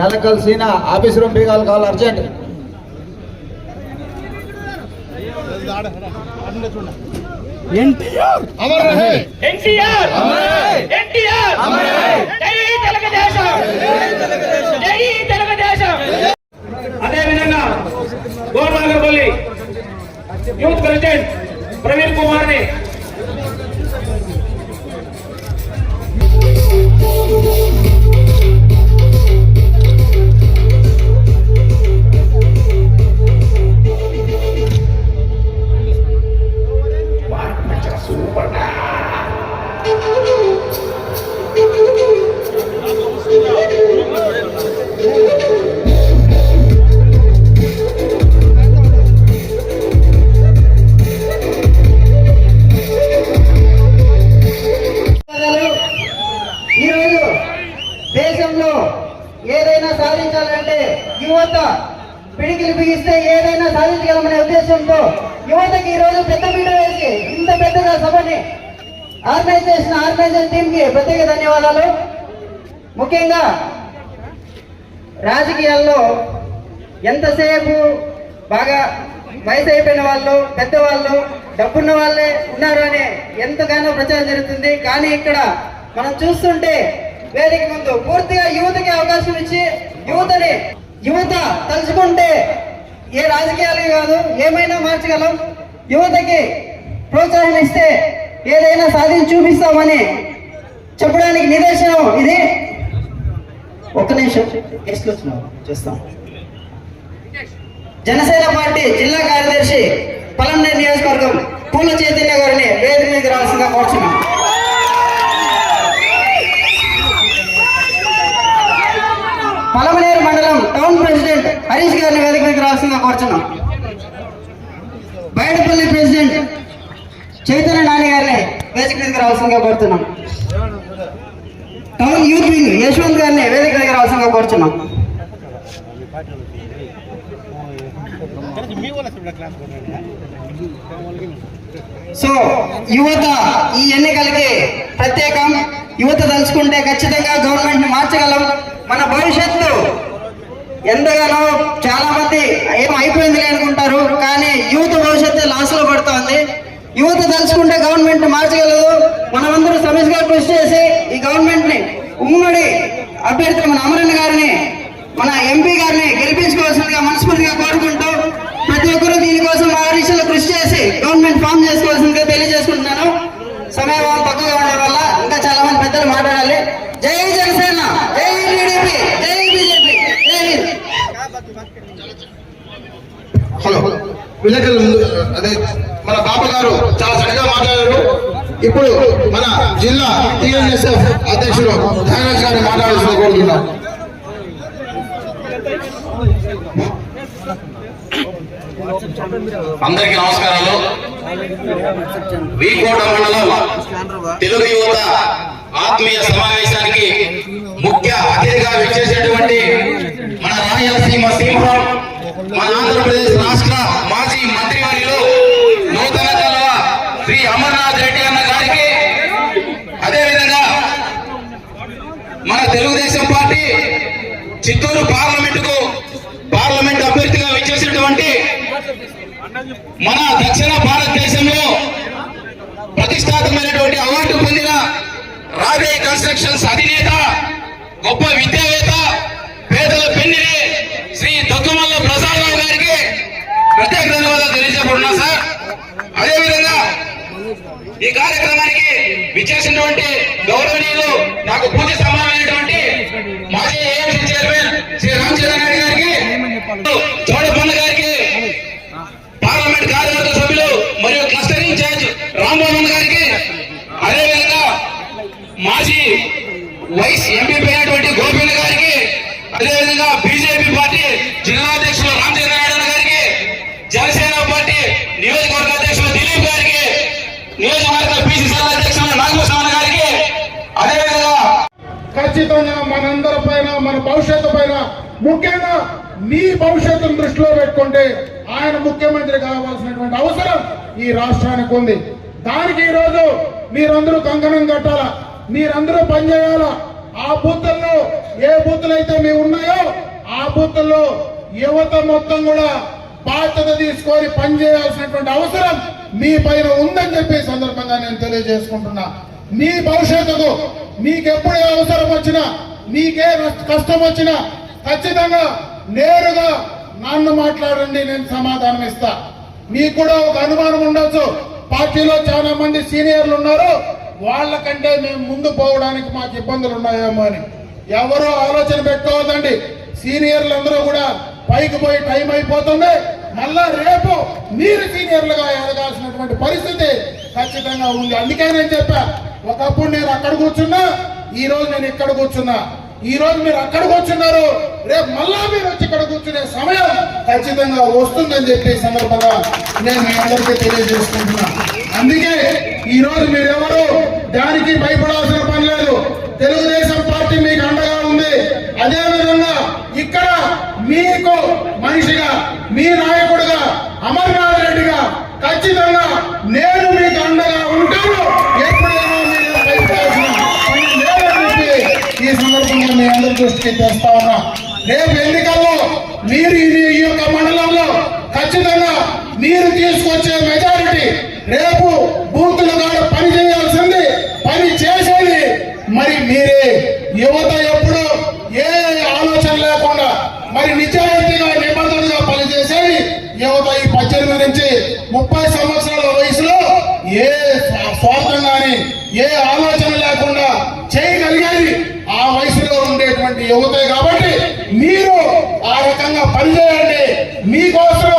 యాలకల్ సీనా ఆఫీస్ రూమ్ బీగాలు కావాలి అర్జెంట్. ఎన్టీఆర్ అమర్ రహే, ఎన్టీఆర్ అమర్ రహే, ఎన్టీఆర్ అమర్ రహే, జై తెలుగుదేశం, జై తెలుగుదేశం. అదే విధంగా గోర్నాగర్పల్లి యూత్ ప్రెసిడెంట్ ప్రవీణ్ కుమార్ ని దేశంలో ఏదైనా సాధించాలంటే యువత పిడికిలు బిగిస్తే ఏదైనా సాధించగలమనే ఉద్దేశంతో యువతకి ఈ రోజు పెద్ద పీట వేసి ఇంత పెద్దగా సభని ఆర్గనైజేషన్ టీమ్ కి ప్రత్యేక ధన్యవాదాలు. ముఖ్యంగా రాజకీయాల్లో ఎంతసేపు బాగా వయసు అయిపోయిన వాళ్ళు, పెద్దవాళ్ళు, డబ్బున్న వాళ్ళే ఉన్నారు అని ఎంతగానో ప్రచారం జరుగుతుంది. కానీ ఇక్కడ మనం చూస్తుంటే వేదిక ముందు పూర్తిగా యువతకి అవకాశం ఇచ్చి యువత తలుచుకుంటే ఏ రాజకీయాలు కాదు ఏమైనా మార్చగలం. యువతకి ప్రోత్సాహం ఇస్తే ఏదైనా సాధించి చూపిస్తామని చెప్పడానికి నిదర్శనం ఇది. ఒక్క నిమిషం చేస్తాం. జనసేన పార్టీ జిల్లా కార్యదర్శి పలంనేరు నియోజకవర్గం పూల చైతన్య గారిని వేదిక మీద రావాల్సిందిగా కోరుచున్నాం. పలమనేరు మండలం టౌన్ ప్రెసిడెంట్ హరీష్ గారిని వేదిక మీద రావాల్సిందిగా కోరుచున్నాం. బయటపల్లి ప్రెసిడెంట్ చైతన్య నాని గారిని వేదిక మీదకి రావాల్సిందిగా కోరుతున్నాం. టౌన్ యూత్ వింగ్ యశ్వంత్ గారిని వేదిక దగ్గర రావాల్సిందిగా కోరుచున్నాం. సో యువత ఈ ఎన్నికలకి ప్రత్యేకం. యువత తలుచుకుంటే ఖచ్చితంగా గవర్నమెంట్ ని మార్చగలం. మన భవిష్యత్తు ఎంతగానో చాలా మంది ఏం అయిపోయింది అనుకుంటారు, కానీ యువత భవిష్యత్తు లాస్ లో పడుతోంది. యువత తలుచుకుంటే గవర్నమెంట్ మార్చగలదు. మనమందరూ సమిష్టిగా కృషి చేసి ఈ గవర్నమెంట్ ని ఉమ్మడి అభ్యర్థి మన అమరన్ గారిని, మన ఎంపీ గారిని గెలిపించుకోవాల్సిందిగా మనస్ఫూర్తిగా కోరుకుంటూ ప్రతి ఒక్కరూ దీనికోసం ఆదేశాలు కృషి చేసి గవర్నమెంట్ ఫామ్ చేసుకోవాల్సిందిగా తెలియజేసుకుంటున్నాను. సమయం తక్కువగా ఉండడం వల్ల ఇంకా చాలా మంది పెద్దలు మాట్లాడాలి. జై జనసేన, జై టీడీపీ, జై బీజేపీ, జై హింద్. హలో, విలేకరుల ముందు అదే మన బాబు గారు చాలా చక్కగా మాట్లాడారు. ఇప్పుడు మన జిల్లా టీఎన్ఎస్ఎఫ్ అధ్యక్షుడు ధనరాజ్ గారిని మాట్లాడాల్సింది కోరుతున్నాం. అందరికీ నమస్కారాలు. వీకోట మండలం తెలుగు యువత ఆత్మీయ సమావేశానికి ముఖ్య అతిథిగా విచ్చేసినటువంటి మన రాయలసీమ సింహం, మన ఆంధ్రప్రదేశ్ రాష్ట్ర మాజీ మంత్రివర్యులు నూతన కల్వ శ్రీ అమర్నాథ్ రెడ్డి అన్న గారికి, అదేవిధంగా మన తెలుగుదేశం పార్టీ చిత్తూరు పార్లమెంట్ అభ్యర్థిగా విచ్చేసినటువంటి మన దక్షిణ భారతదేశంలో ప్రతిష్టాత్మకమైనటువంటి అవార్డు పొందిన రాబే కన్స్ట్రక్షన్స్ అధినేత, గొప్ప విద్యావేత్త, పేదల పెన్నిధి శ్రీ దగ్గుమల్ల ప్రసాదరావు గారికి ప్రత్యేక ధన్యవాదాలు తెలియజేయబడున్నా సార్. అదేవిధంగా ఈ కార్యక్రమానికి విచ్చేసినటువంటి గౌరవనీయులు, నాకు పూజ సమానమైనటువంటి మాజీ ఏఎంసీ చైర్మన్ శ్రీ రామచంద్ర నాయుడు గారికి, చోడపన్న గారికి, పార్లమెంట్ కార్యవర్గ సభ్యులు మరియు క్లస్టర్ ఇన్ఛార్జ్ రామ్మోహన్ గారికి, అదేవిధంగా మాజీ వైస్ ఎంపీ అయినటువంటి గోపిన్న గారికి, అదేవిధంగా బీజేపీ పార్టీ జిల్లా అధ్యక్షులు రామచంద్ర నాయుడు గారికి, జనసేన పార్టీ నియోజకవర్గ అధ్యక్షులు దిలీప్ గారికి, నియోజకవర్గ పిసిసి అధ్యక్షులు నాగభూషణ గారికి, అదేవిధంగా ఖచ్చితంగా మనందరి పైన, మన భవిష్యత్తు పైన, ముఖ్యంగా మీ భవిష్యత్తును దృష్టిలో పెట్టుకుంటే ఆయన ముఖ్యమంత్రి కావాల్సినటువంటి అవసరం ఈ రాష్ట్రానికి ఉంది. దానికి ఈరోజు మీరందరూ కంకణం కట్టాలా, మీరందరూ పనిచేయాలా. ఆ బూతుల్లో ఏ బూతులు అయితే మీ ఉన్నాయో ఆ బూతుల్లో యువత మొత్తం కూడా బాధ్యత తీసుకొని పనిచేయాల్సినటువంటి అవసరం మీ పైన ఉందని చెప్పి సందర్భంగా నేను తెలియజేసుకుంటున్నా. మీ భవిష్యత్తుకు మీకెప్పుడే అవసరం వచ్చినా, మీకే కష్టం వచ్చినా ఖచ్చితంగా నేరుగా నన్ను మాట్లాడండి, నేను సమాధానం ఇస్తా. మీకు కూడా ఒక అనుమానం ఉండొచ్చు, పార్టీలో చాలా మంది సీనియర్లు ఉన్నారు, వాళ్ళకంటే మేము ముందు పోవడానికి మాకు ఇబ్బందులు ఉన్నాయేమో అని. ఎవరో ఆలోచన పెట్టుకోవద్దండి. సీనియర్లు అందరూ కూడా పైకి పోయి టైం అయిపోతుంది. మళ్ళా రేపు మీరు సీనియర్లుగా ఎదగాల్సినటువంటి పరిస్థితి ఖచ్చితంగా ఉంది. అందుకే నేను చెప్పా, ఒకప్పుడు నేను అక్కడ కూర్చున్నా, ఈ రోజు నేను ఇక్కడ కూర్చున్నా. ఈ రోజు మీరు అక్కడ కూర్చున్నారు, రేపు మళ్ళా మీరు వచ్చి ఇక్కడ కూర్చునే సమయం ఖచ్చితంగా వస్తుందని చెప్పి సందర్భంగా నేను మీ అందరికీ తెలియజేసుకుంటున్నా. అందుకే ఈ రోజు మీరెవరు దానికి భయపడాల్సిన పని లేదు. తెలుగుదేశం పార్టీ మీకు అండగా ఉంది. అదేవిధంగా ఇక్కడ మీకు మనిషిగా, మీ నాయకుడిగా, అమర్నాథ్ రెడ్డిగా ఖచ్చితంగా నేను మీకు అండగా ఉంటాను. ఎప్పుడైనా మీరు భయపడాల్సిన పని లేదని చెప్పి ఈ సందర్భంగా మీ అందరి దృష్టికి తెస్తా ఉన్నా. రేపు ఎన్నికల్లో మీరు ఈ యొక్క మండలంలో ఖచ్చితంగా మీరు తీసుకొచ్చే మెజారిటీ, రేపు బూతుల కాడ పని చేయాల్సింది, పని చేసేది మరి మీరే. యువత ఎప్పుడు ఏ ఆలోచన లేకుండా మరి నిజాయితీగా, నిబంధనగా పనిచేసేది యువత. ఈ 18 నుంచి 30 సంవత్సరాల వయసులో ఏ స్వార్థం కానీ ఏ ఆలోచన లేకుండా చేయగలిగేది ఆ వయసులో ఉండేటువంటి యువతే. కాబట్టి మీరు ఆ రకంగా పనిచేయండి. మీకోసం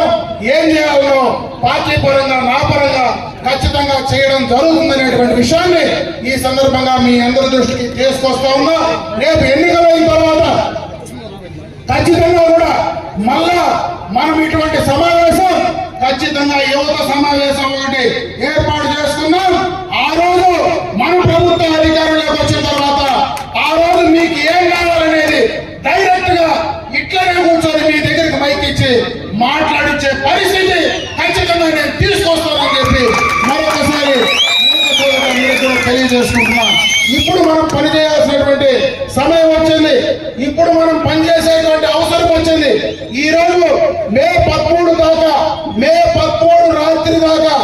ఏం చేయాలో పార్టీ పరంగా, నా పరంగా ఖచ్చితంగా చేయడం జరుగుతుందనేటువంటి విషయాన్ని ఈ సందర్భంగా మీ అందరి దృష్టికి తీసుకొస్తా ఉన్నా. రేపు ఎన్నికలైన తర్వాత ఖచ్చితంగా కూడా మళ్ళా మనం ఇటువంటి సమావేశం ఖచ్చితంగా యువత సమావేశం ఒకటి ఏర్పాటు చేసుకున్నాం. ఆ రోజు మన ప్రభుత్వ అధికారంలోకి వచ్చిన తర్వాత ఆ రోజు మీకు ఏం కావాలనేది డైరెక్ట్ గా ఇట్లనే కూర్చొని మీ దగ్గరికి మైక్ ఇచ్చి మాట్లాడించే పరిస్థితి ఖచ్చితంగా నేను తీసుకొస్తానని చెప్పి మరొకసారి తెలియజేసుకుంటున్నా. ఇప్పుడు మనం పనిచేయాల్సినటువంటి సమయం వచ్చింది. ఇప్పుడు మనం పనిచేసేటువంటి అవసరం వచ్చింది. ఈ రోజు మే 13 దాకా, మే 13 రాత్రి దాకా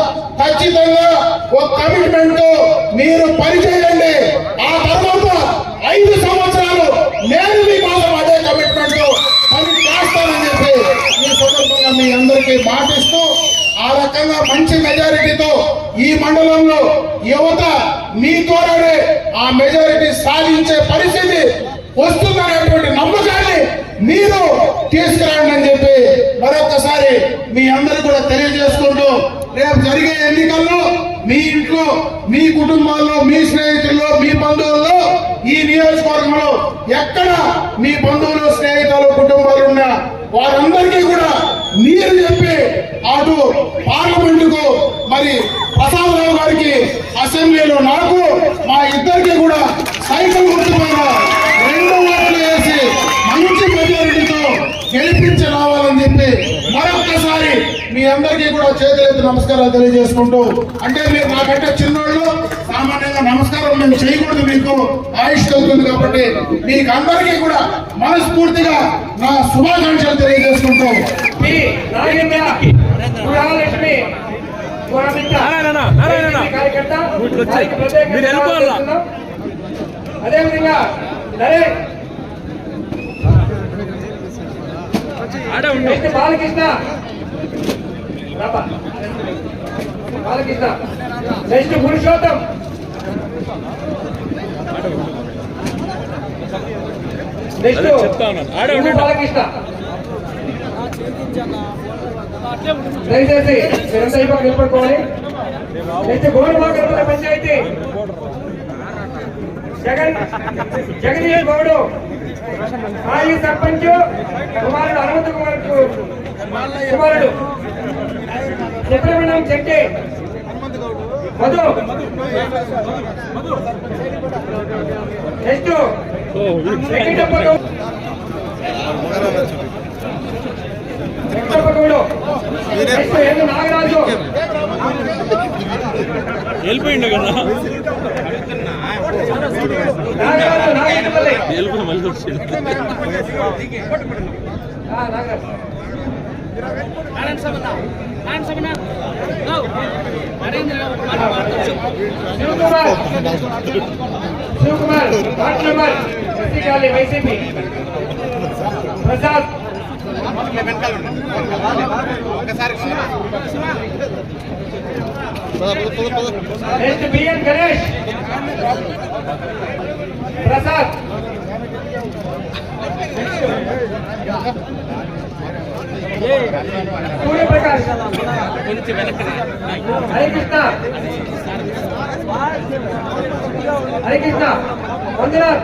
ఖచ్చితంగా ఒక కమిట్మెంట్ తో మీరు పనిచేయండి. ఆ తర్వాత 5 సంవత్సరాలు నేను మీకోసం అదే కమిట్మెంట్ తో పని చేస్తానని చెప్పి ఈ సందర్భంగా మీ అందరికీ మాటిస్తూ, ఆ రకంగా మంచి మెజారిటీతో ఈ మండలంలో యువత మీ ద్వారానే ఆ మెజారిటీ సాధించే పరిస్థితి వస్తుందనేటువంటి నమ్మకాన్ని మీరు తీసుకురండి అని చెప్పి మరొకసారి మీ అందరూ కూడా తెలియజేసుకుంటూ, రేపు జరిగే ఎన్నికల్లో మీ ఇంట్లో, మీ కుటుంబాల్లో, మీ స్నేహితుల్లో, మీ బంధువుల్లో, ఈ నియోజకవర్గంలో ఎక్కడ మీ బంధువులు, స్నేహితులు, కుటుంబాలు ఉన్నా వారందరికీ కూడా మీరు చెప్పి అటు పార్లమెంటుకు మరి ప్రసాదరావు గారికి, అసెంబ్లీలో నాకు, మా ఇద్దరికి కూడా సైకిల్ గుర్తుపైన 2 ఓట్లు వేసి మంచి మెజారిటీతో గెలిపించి రావాలని చెప్పి మరొక్కసారి మీ అందరికీ కూడా చేతులెత్తి నమస్కారాలు తెలియజేసుకుంటూ, అంటే మీరు నాకంటే చిన్నోళ్ళు, సామాన్యంగా నమస్కారం మేము చేయకూడదు, మీకు ఆయుష్ అవుతుంది కాబట్టి మీకు అందరికీ కూడా మనస్ఫూర్తిగా నా శుభాకాంక్షలు తెలియజేసుకుంటూ అదేవిధంగా బాలకృష్ణ బాలకృష్ణ నెక్స్ట్ పురుషోత్తం, నెక్స్ట్ బాలకృష్ణ. దయచేసి మీరంతా ఇప్పుడు నిలబడుకోవాలి. నెక్స్ట్ గోడబాకర్పల్లి పంచాయతీ జగదీష్ గౌడు, మాజీ సర్పంచ్ కుమారుడు హనుమంత కుమారుడు Subrahmanyam Chetty, Madhu. Next Venkatappa Goud next N Nagaraju వెళ్ళిపోయిండు కదా నాగరాజు నాగేంద్రపల్లి వెళ్ళిపోయి మళ్ళీ వచ్చిండు Nagaraju Shivakumar ward number Satyakali YCP Prasad next BN Ganesh Prasad Suryaprakash Harikrishna Harikrishna Manjunath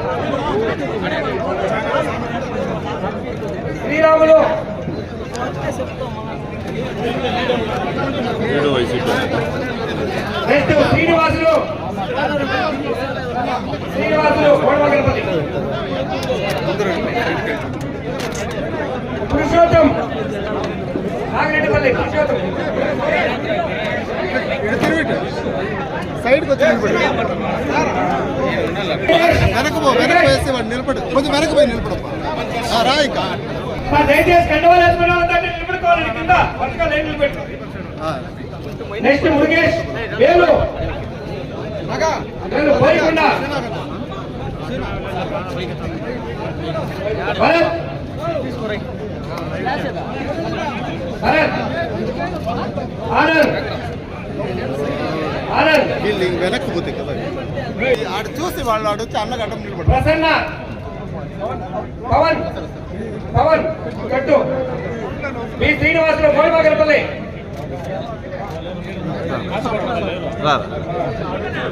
Sriramulu next Srinivasulu Kodamagalapalli Purushottam Nagireddipalli Purushottam సైడ్కి వచ్చి నిలబడు కొంచెం వెనక పోయి నిలబడప్ప రా ఇంకా దయచేసి కండవాలు వేసుకున్న వాళ్ళందరినీ నిలబడుకోవాలి కింద వర్షగా లైన్ నిలబెట్టు నెక్స్ట్ మురుగేష్ వేలు పోయకుండా భరత్ భరత్ ఆనంద్ ఆనంద్ వీళ్ళు వెనక్కి పోతే కదా ఆడ చూసి వాళ్ళు ఆడొచ్చి అన్నగడ్డం నిలబడు ప్రసన్న పవన్ పవన్ కట్టు మీ శ్రీనివాసులు కోడిమాగలపల్లి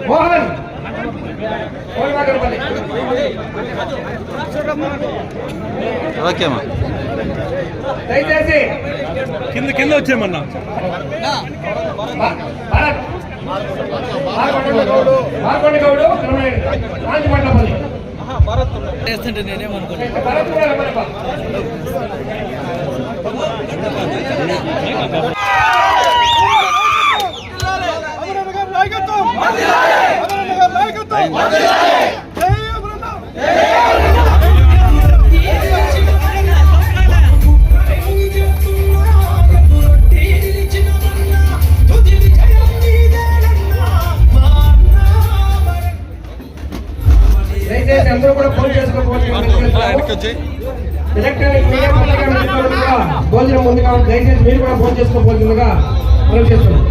మోహన్ కోడిమాగలపల్లి ఓకేమా దయచేసి కింద వచ్చేయమన్నా భరత్ మార్కొండ గౌడు రాజమండ్లపల్లి భరత్ కూడా రమ్మనప్ప. దయచేసి అందరూ కూడా ఫోన్ చేసుకోవచ్చు. ఎలక్ట్రానిక్ మీడియా పత్రికా మిత్రులు భోజనం ఉంది కాబట్టి దయచేసి మీరు కూడా ఫోన్ చేసుకోవాల్సిందిగా మనం చేస్తున్నాం.